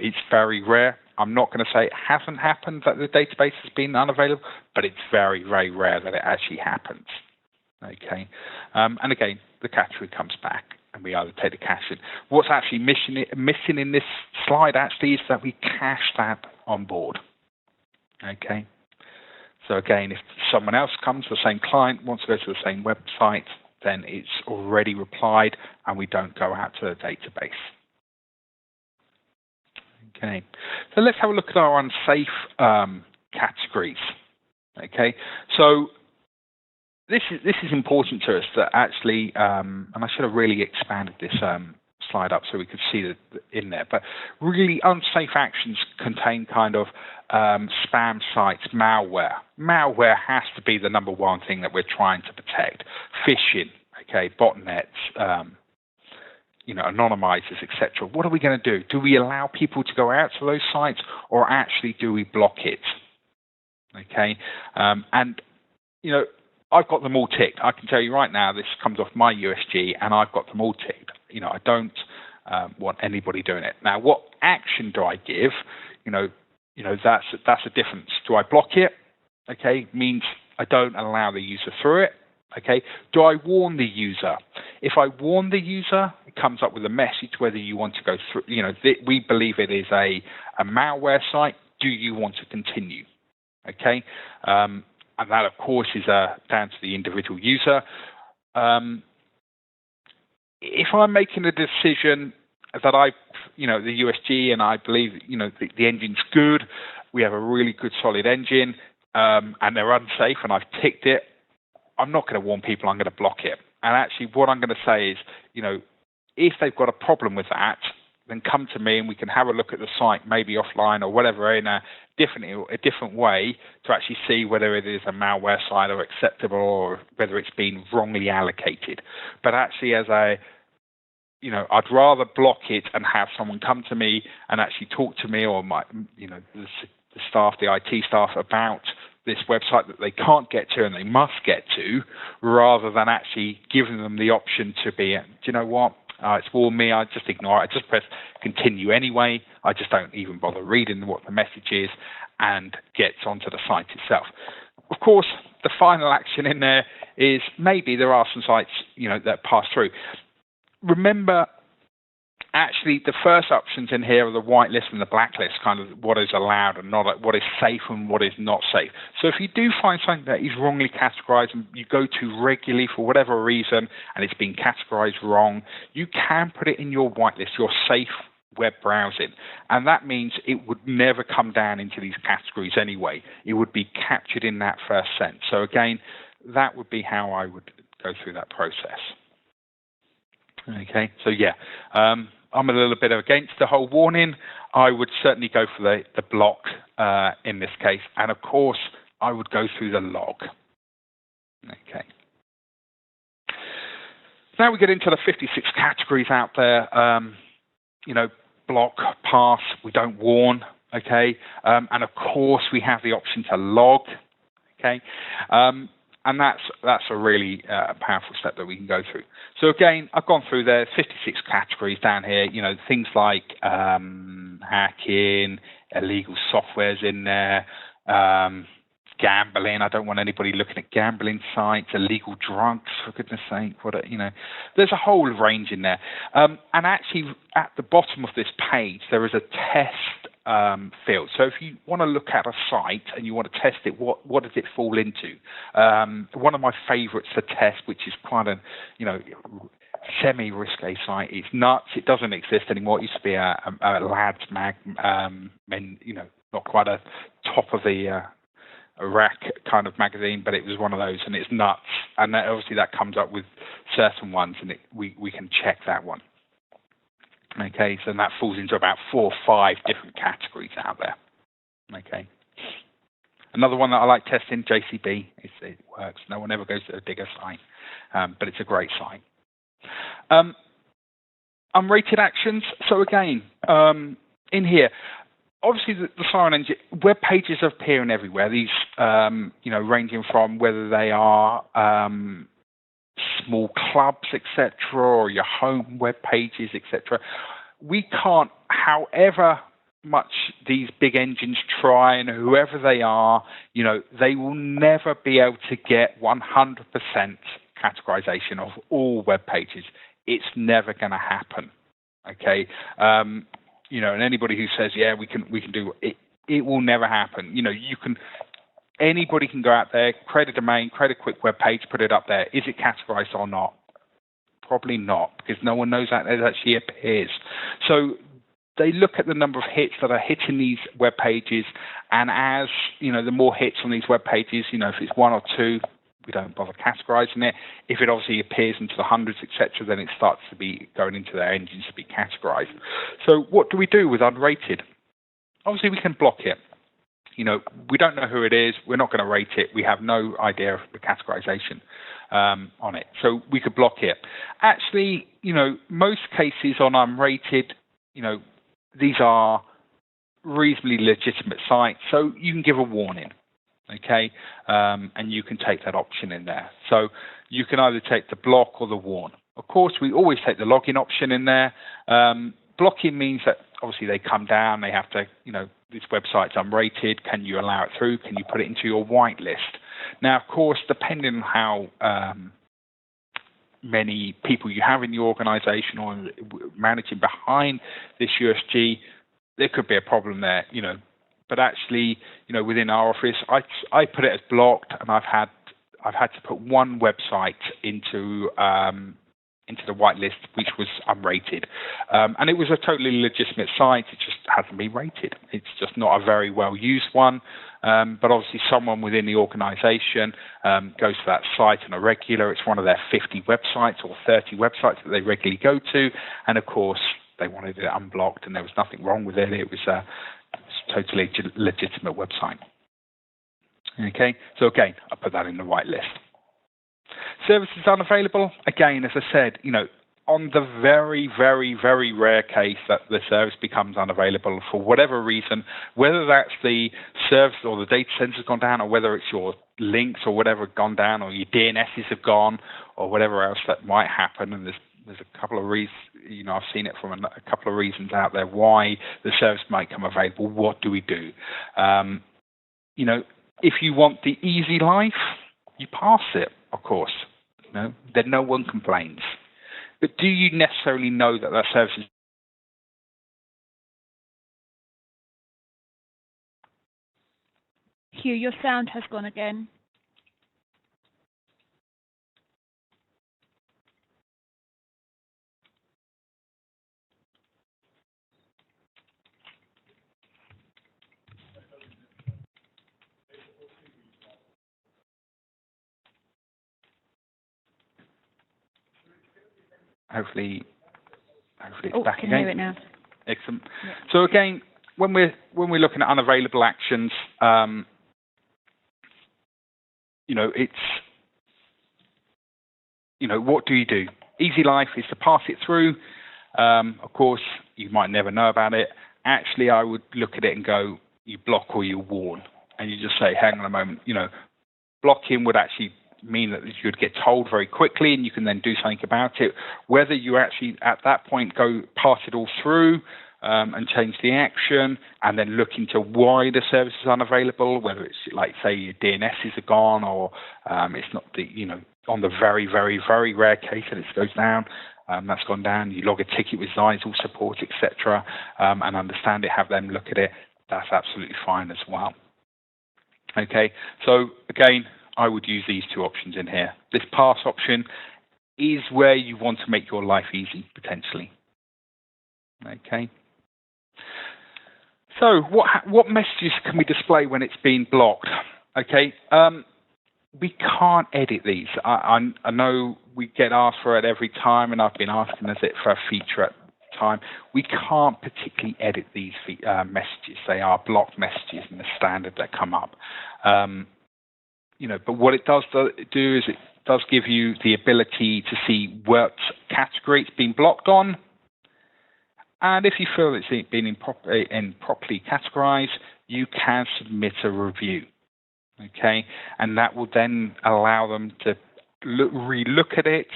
It's very rare. I'm not going to say it hasn't happened that the database has been unavailable, but it's very, very rare that it actually happens. Okay, and again, the category comes back, and we either take the cache in. What's actually missing in this slide actually is that we cache that on board. Okay, so again, if someone else comes, the same client wants to go to the same website, then it's already replied, and we don't go out to the database. Okay, so let's have a look at our unsafe categories. Okay, so this is important to us that actually, and I should have really expanded this slide up so we could see that in there. But really, unsafe actions contain kind of spam sites, malware. Malware has to be the number one thing that we're trying to protect. Phishing, okay, botnets. Anonymizers, etc. What are we going to do? Do we allow people to go out to those sites, or actually do we block it? Okay, I've got them all ticked. I can tell you right now, this comes off my USG, and I've got them all ticked. I don't want anybody doing it. Now, what action do I give? That's a difference. Do I block it? Okay, means I don't allow the user through it. Okay, do I warn the user? If I warn the user, it comes up with a message whether you want to go through. We believe it is a malware site. Do you want to continue? Okay, and that, of course, is down to the individual user. If I'm making a decision that the USG, and I believe the engine's good, we have a really good solid engine, and they're unsafe, and I've ticked it, I'm not going to warn people. I'm going to block it. And actually, what I'm going to say is, if they've got a problem with that, then come to me and we can have a look at the site, maybe offline or whatever, in a different way to actually see whether it is a malware site or acceptable, or whether it's been wrongly allocated. But actually, I'd rather block it and have someone come to me and actually talk to me, or the staff, the IT staff, about this website that they can't get to and they must get to, rather than actually giving them the option to be, do you know what, it's warned me, I just ignore it, I just press continue anyway, I just don't even bother reading what the message is, and gets onto the site itself. Of course, the final action in there is maybe there are some sites, that pass through. Remember, actually, the first options in here are the whitelist and the blacklist, kind of what is allowed and not, what is safe and what is not safe. So if you do find something that is wrongly categorized and you go to regularly for whatever reason and it's been categorized wrong, you can put it in your whitelist, your safe web browsing. And that means it would never come down into these categories anyway. It would be captured in that first sentence. So again, that would be how I would go through that process. Okay, so yeah, I'm a little bit against the whole warning. I would certainly go for the block in this case, and of course, I would go through the log. Okay. Now we get into the 56 categories out there. Block, pass, we don't warn. Okay, and of course, we have the option to log. Okay. And that's a really powerful step that we can go through. So again, I've gone through there, 56 categories down here. Things like hacking, illegal software's in there, gambling. I don't want anybody looking at gambling sites, illegal drugs, for goodness sake. There's a whole range in there. And actually, at the bottom of this page, there is a test field. So if you want to look at a site and you want to test it, what does it fall into? One of my favorites to test, which is quite a semi-risque site, it's nuts. It doesn't exist anymore. It used to be a lads mag, not quite a top of the rack kind of magazine, but it was one of those, and it's nuts. And obviously that comes up with certain ones, and we can check that one. Okay, so that falls into about 4 or 5 different categories out there. Okay. Another one that I like testing, JCB. It works. No one ever goes to a digger site, but it's a great site. Unrated actions. So again, in here, obviously the siren engine, web pages are appearing everywhere. These, ranging from whether they are small clubs, etc., or your home web pages, etc. We can't, however much these big engines try, and whoever they are, they will never be able to get 100% categorization of all web pages. It's never going to happen. Okay, and anybody who says, yeah, we can do it, it will never happen. Anybody can go out there, create a domain, create a quick web page, put it up there. Is it categorized or not? Probably not, because no one knows that it actually appears. So they look at the number of hits that are hitting these web pages, and as the more hits on these web pages, if it's 1 or 2, we don't bother categorizing it. If it obviously appears into the hundreds, etc., then it starts to be going into their engines to be categorized. So what do we do with unrated? Obviously, we can block it. We don't know who it is. We're not going to rate it. We have no idea of the categorization on it. So we could block it. Actually, most cases on unrated, these are reasonably legitimate sites. So you can give a warning, okay? And you can take that option in there. So you can either take the block or the warn. Of course, we always take the login option in there. Blocking means that obviously they come down, they have to, this website's unrated, can you allow it through, can you put it into your whitelist? Now, of course, depending on how many people you have in your organization or managing behind this USG, there could be a problem there, But actually, within our office, I put it as blocked, and I've had to put one website into the whitelist, which was unrated. And it was a totally legitimate site. It just hasn't been rated. It's just not a very well-used one. But obviously someone within the organization goes to that site on a regular. It's one of their 50 websites or 30 websites that they regularly go to. And, of course, they wanted it unblocked, and there was nothing wrong with it. It was a totally legitimate website. Okay, so again, I put that in the whitelist. Services unavailable. Again, as I said, on the very, very, very rare case that the service becomes unavailable for whatever reason, whether that's the service or the data center's gone down, or whether it's your links or whatever gone down, or your DNSs have gone, or whatever else that might happen, and there's a couple of reasons, I've seen it from a couple of reasons out there why the service might come available. What do we do? If you want the easy life, you pass it, of course. Then no one complains. But do you necessarily know that that service is? Hugh, your sound has gone again. Hopefully it's back can again. hear it now. Excellent. Yeah. So again, when we're looking at unavailable actions, it's what do you do? Easy life is to pass it through. Of course, you might never know about it. Actually, I would look at it and go, you block or you warn, and you just say, hang on a moment. Blocking would actually mean that you'd get told very quickly and you can then do something about it. Whether you actually at that point go pass it all through and change the action and then look into why the service is unavailable, whether it's like, say, your DNSs are gone, or it's not on the very, very, very rare case that it goes down, that's gone down, you log a ticket with ZyXEL support, etc., and understand it, have them look at it, that's absolutely fine as well. Okay, so again, I would use these two options in here. This pass option is where you want to make your life easy, potentially. Okay. So what messages can we display when it's been blocked? Okay. We can't edit these. I know we get asked for it every time, and I've been asking it for a feature at the time. We can't particularly edit these messages. They are blocked messages in the standard that come up. But what it does do is it does give you the ability to see what category it's been blocked on. And if you feel it's been improperly categorized, you can submit a review. Okay, and that will then allow them to re-look at it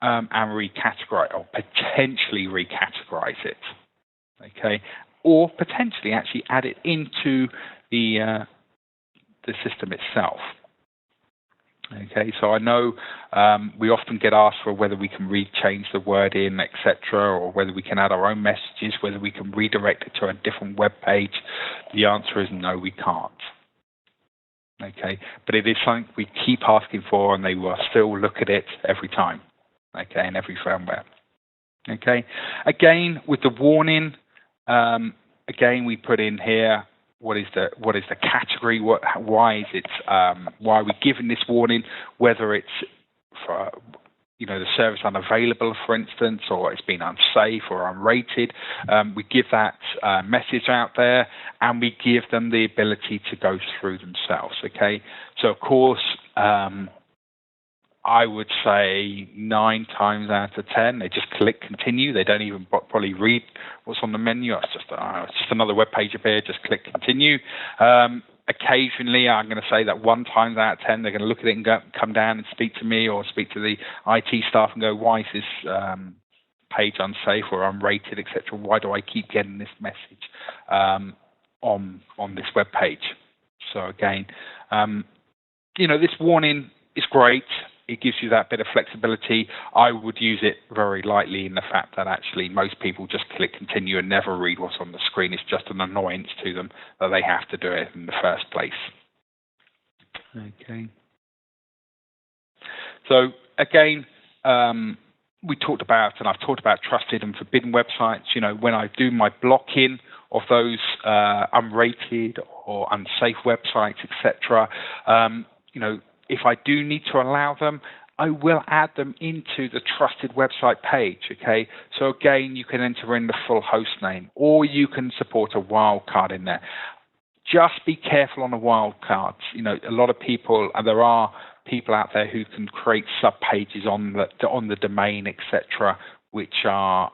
and recategorize, or potentially recategorize it. Okay, or potentially actually add it into the system itself. Okay, so I know we often get asked for whether we can change the word in, etc., or whether we can add our own messages, whether we can redirect it to a different web page. The answer is no, we can't. Okay, but it is something we keep asking for, and they will still look at it every time. Okay, in every firmware. Okay, again with the warning, again we put in here. What is the category? Why is it? Why are we giving this warning? Whether it's for the service unavailable, for instance, or it's been unsafe or unrated, we give that message out there, and we give them the ability to go through themselves. Okay, so of course, I would say 9 times out of 10, they just click continue. They don't even probably read what's on the menu. It's just another web page up here. Just click continue. Occasionally, I'm going to say that 1 time out of 10, they're going to look at it and come down and speak to me or speak to the IT staff and go, why is this page unsafe or unrated, etc.? Why do I keep getting this message on this web page? So again, this warning is great. It gives you that bit of flexibility. I would use it very lightly in the fact that actually most people just click continue and never read what's on the screen. It's just an annoyance to them that they have to do it in the first place. Okay. So again, we talked about, and I've talked about trusted and forbidden websites. When I do my blocking of those unrated or unsafe websites, etc., if I do need to allow them, I will add them into the trusted website page. Okay, so again, you can enter in the full host name, or you can support a wildcard in there. Just be careful on the wildcards. A lot of people, and there are people out there who can create sub pages on the domain, etc., which are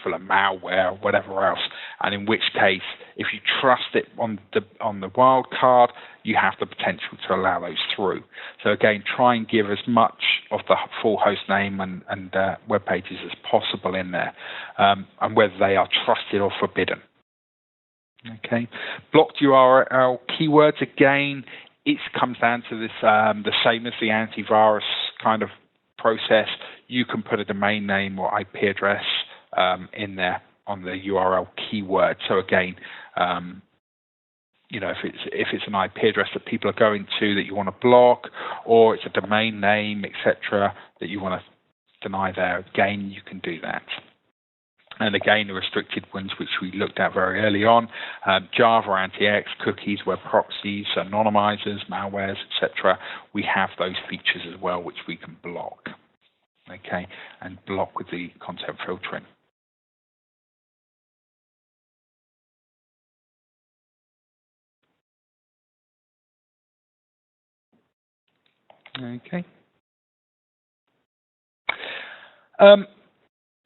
full of malware or whatever else. And in which case, if you trust it on the wild card, you have the potential to allow those through. So again, try and give as much of the full host name and web pages as possible in there, and whether they are trusted or forbidden. Okay, blocked URL keywords, again, it comes down to this the same as the antivirus kind of process. You can put a domain name or IP address in there on the URL keyword. So again, if it's an IP address that people are going to that you want to block, or it's a domain name, etc., that you want to deny there, again, you can do that. And again, the restricted ones, which we looked at very early on, Java, anti-X, cookies, web proxies, anonymizers, malwares, etc. We have those features as well, which we can block, okay, and block with the content filtering. Okay.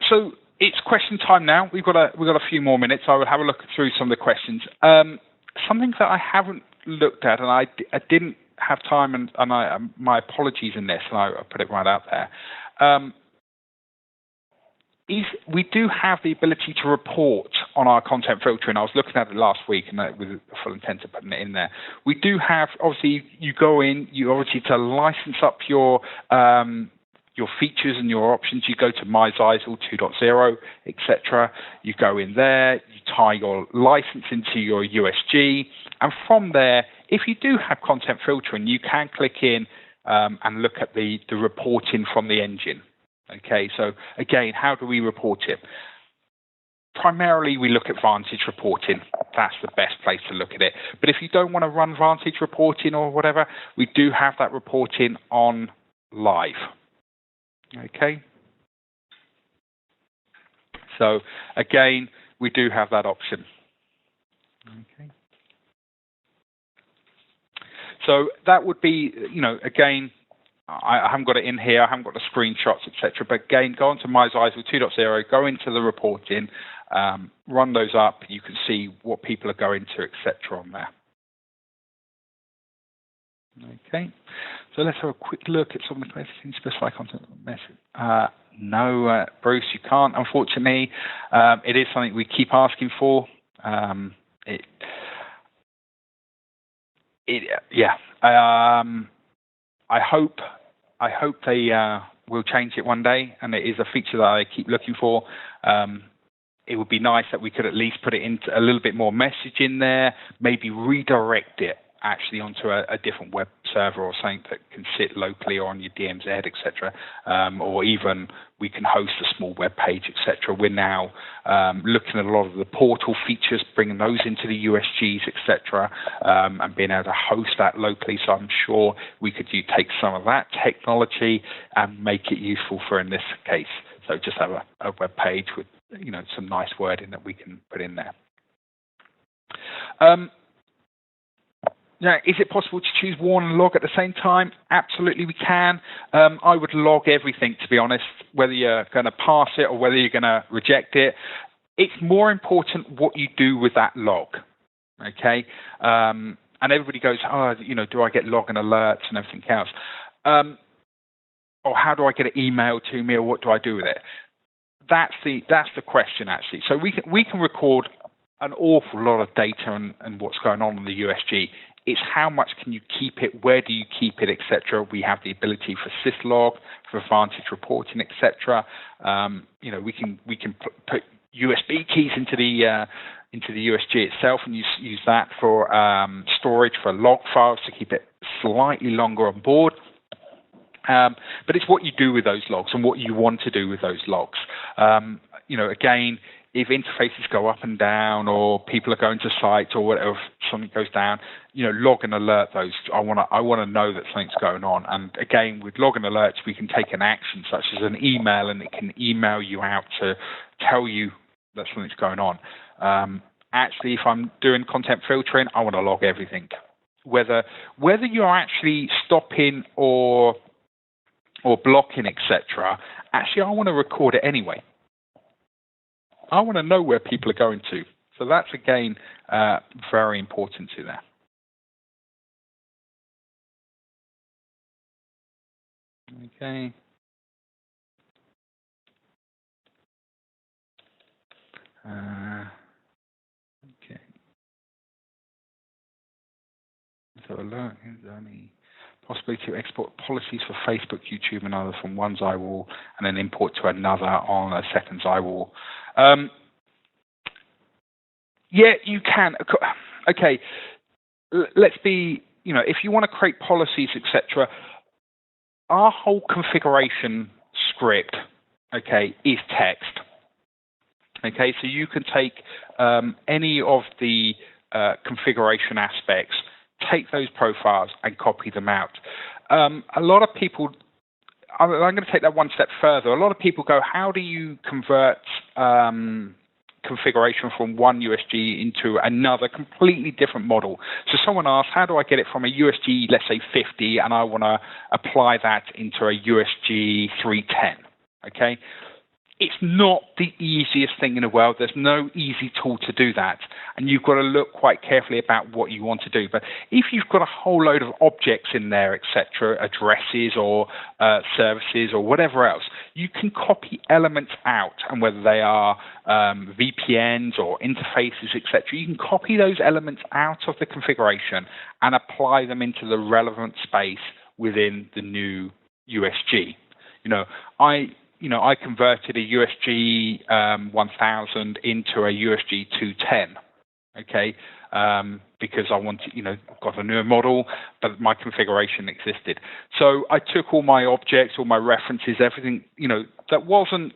So it's question time now. We've got a few more minutes. I will have a look through some of the questions. Something that I haven't looked at, and I didn't have time, and my apologies in this, and I put it right out there. Is we do have the ability to report on our content filtering. I was looking at it last week, and with the full intent of putting it in there. We do have, obviously, you go in, you obviously to license up your features and your options. You go to my ZyXEL 2.0, etc. You go in there, you tie your license into your USG, and from there, if you do have content filtering, you can click in and look at the reporting from the engine. Okay, so again, how do we report it? Primarily, we look at Vantage reporting. That's the best place to look at it. But if you don't want to run Vantage reporting or whatever, we do have that reporting on live. Okay. So again, we do have that option. Okay. So that would be, again, I haven't got it in here. I haven't got the screenshots, etc. But again, go onto my ZyXEL 2.0, go into the reporting, run those up. You can see what people are going to, etc. on there. Okay. So let's have a quick look at some of the questions. Specify content message. No, Bruce, you can't. Unfortunately, it is something we keep asking for. I hope they will change it one day, and it is a feature that I keep looking for. It would be nice that we could at least put it into a little bit more message in there, maybe redirect it actually onto a different web server or something that can sit locally or on your DMZ, etc. Or even we can host a small web page, etc. We're now looking at a lot of the portal features, bringing those into the USGs, etc., and being able to host that locally. So I'm sure we could take some of that technology and make it useful for in this case. So just have a web page with some nice wording that we can put in there. Now, is it possible to choose warn and log at the same time? Absolutely, we can. I would log everything, to be honest, whether you're going to pass it or whether you're going to reject it. It's more important what you do with that log, okay? And everybody goes, do I get log and alerts and everything else? Or how do I get it emailed to me, or what do I do with it? That's the question, actually. So we can record an awful lot of data and what's going on the USG. It's how much can you keep it, where do you keep it, etc. We have the ability for syslog, for Vantage reporting, etc. We can put USB keys into the USG itself and use that for storage for log files to keep it slightly longer on board. But it's what you do with those logs and what you want to do with those logs. Again, if interfaces go up and down, or people are going to sites, or whatever, something goes down, log and alert those. I want to know that something's going on. And again, with log and alerts, we can take an action such as an email, and it can email you out to tell you that something's going on. Actually, if I'm doing content filtering, I want to log everything, whether you're actually stopping or or blocking, etc., actually I want to record it anyway. I want to know where people are going to. So that's, again, very important to that. Okay. Okay. So alert is only possibility to export policies for Facebook, YouTube, and others from one ZyXEL and then import to another on a second ZyXEL. Yeah, you can. Okay, let's be, if you want to create policies, etc., our whole configuration script, okay, is text. Okay, so you can take any of the configuration aspects, take those profiles and copy them out. A lot of people, I'm going to take that one step further. A lot of people go, how do you convert configuration from one USG into another completely different model? So someone asks, how do I get it from a USG, let's say 50, and I want to apply that into a USG 310? Okay. It's not the easiest thing in the world. There's no easy tool to do that. And you've got to look quite carefully about what you want to do. But if you've got a whole load of objects in there, etc., addresses or services or whatever else, you can copy elements out. And whether they are VPNs or interfaces, etc., you can copy those elements out of the configuration and apply them into the relevant space within the new USG. I converted a USG 1000 into a USG 210, okay, because I wanted, I've got a newer model, but my configuration existed. So I took all my objects, all my references, everything, that wasn't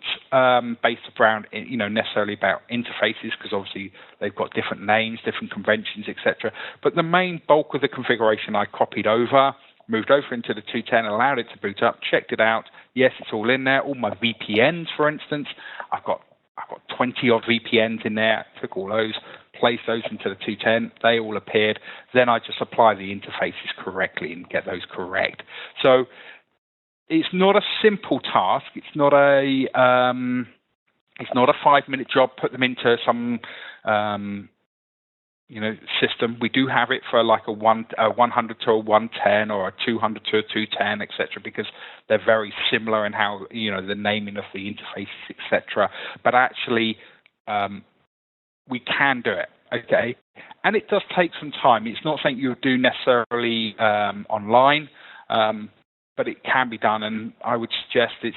based around, necessarily about interfaces, because obviously they've got different names, different conventions, etc. But the main bulk of the configuration I copied over, moved over into the 210, allowed it to boot up, checked it out. Yes, it's all in there. All my VPNs, for instance, I've got 20 odd VPNs in there. Took all those, placed those into the 210. They all appeared. Then I just apply the interfaces correctly and get those correct. So it's not a simple task. It's not a 5-minute job. Put them into some system. We do have it for like a 100 to a 110 or a 200 to a 210, etc., because they're very similar in how, the naming of the interfaces, etc. But actually, we can do it, okay? And it does take some time. It's not something you do necessarily online, but it can be done, and I would suggest it's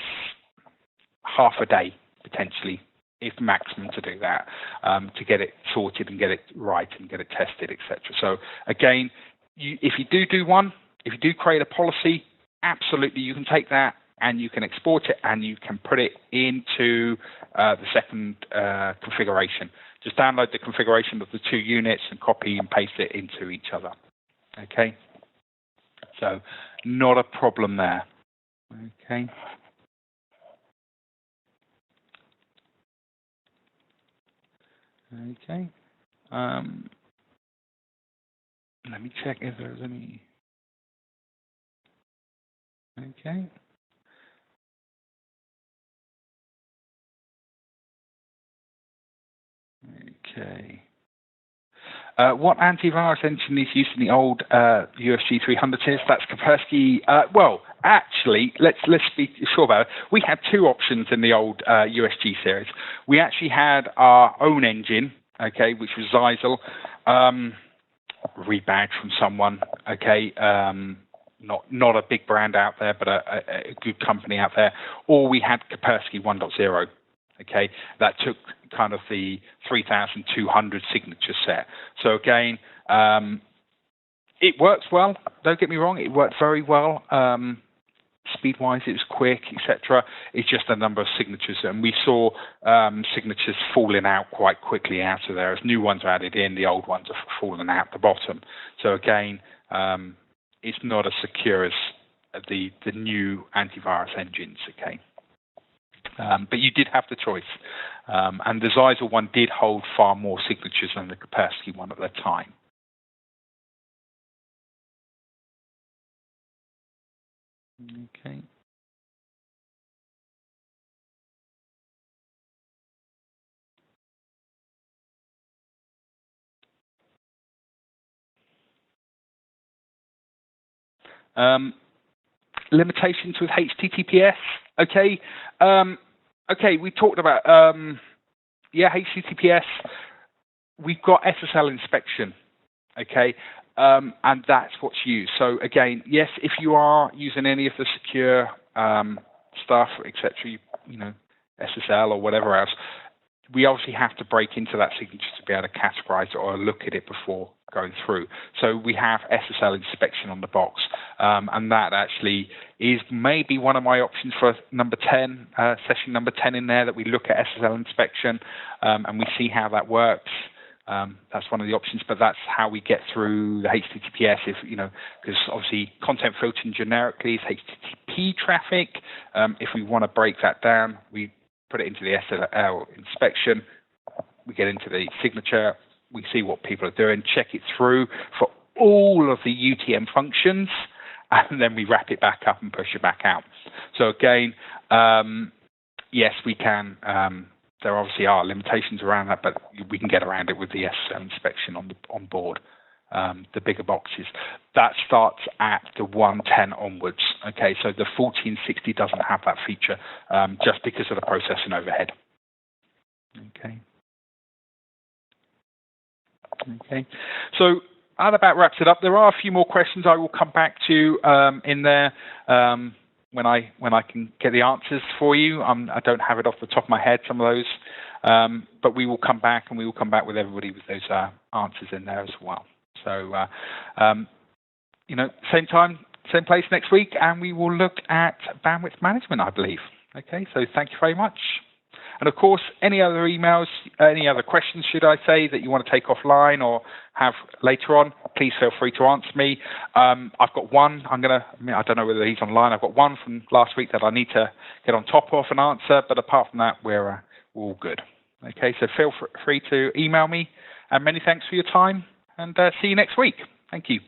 half a day, potentially, if maximum, to do that, to get it sorted and get it right and get it tested, etc. So again, if you do one, if you do create a policy, absolutely you can take that and you can export it and you can put it into the second configuration. Just download the configuration of the two units and copy and paste it into each other. Okay, so not a problem there. Okay. Okay. Let me check if there's any. Okay. Okay. What antivirus engine is used in the old USG 300 series? That's Kaspersky. Well, actually, let's be sure about it. We had two options in the old USG series. We actually had our own engine, okay, which was ZyXEL, rebadged from someone, okay, not a big brand out there, but a good company out there, or we had Kaspersky 1.0. Okay, that took kind of the 3,200 signature set. So again, it works well. Don't get me wrong; it worked very well. Speed-wise, it was quick, etc. It's just a number of signatures, and we saw signatures falling out quite quickly out of there. As new ones are added in, the old ones are falling out the bottom. So again, it's not as secure as the new antivirus engines. Okay. But you did have the choice. And the ZyXEL one did hold far more signatures than the Kaspersky one at the time. Okay. Limitations with HTTPS. Okay. Okay, we talked about HTTPS. We've got SSL inspection. Okay, and that's what's used. So again, yes, if you are using any of the secure stuff, etc., SSL or whatever else, we obviously have to break into that signature to be able to categorize it or look at it before going through. So we have SSL inspection on the box, and that actually is maybe one of my options for number 10, session number 10 in there, that we look at SSL inspection and we see how that works. That's one of the options, but that's how we get through the HTTPS, because obviously content filtering generically is HTTP traffic. If we want to break that down, we put it into the SSL inspection, we get into the signature, we see what people are doing, check it through for all of the UTM functions, and then we wrap it back up and push it back out. So again, yes, we can. There obviously are limitations around that, but we can get around it with the SSL inspection on board. The bigger boxes. That starts at the 110 onwards. Okay, so the 1460 doesn't have that feature just because of the processing overhead. Okay. Okay. So that about wraps it up. There are a few more questions I will come back to in there when I can get the answers for you. I don't have it off the top of my head, some of those, but we will come back, and we will come back with everybody with those answers in there as well. So, same time, same place next week, and we will look at bandwidth management, I believe. Okay, so thank you very much. And of course, any other emails, any other questions, should I say, that you want to take offline or have later on, please feel free to answer me. I've got one. I don't know whether he's online. I've got one from last week that I need to get on top of and answer. But apart from that, we're all good. Okay, so feel free to email me. And many thanks for your time. And see you next week. Thank you.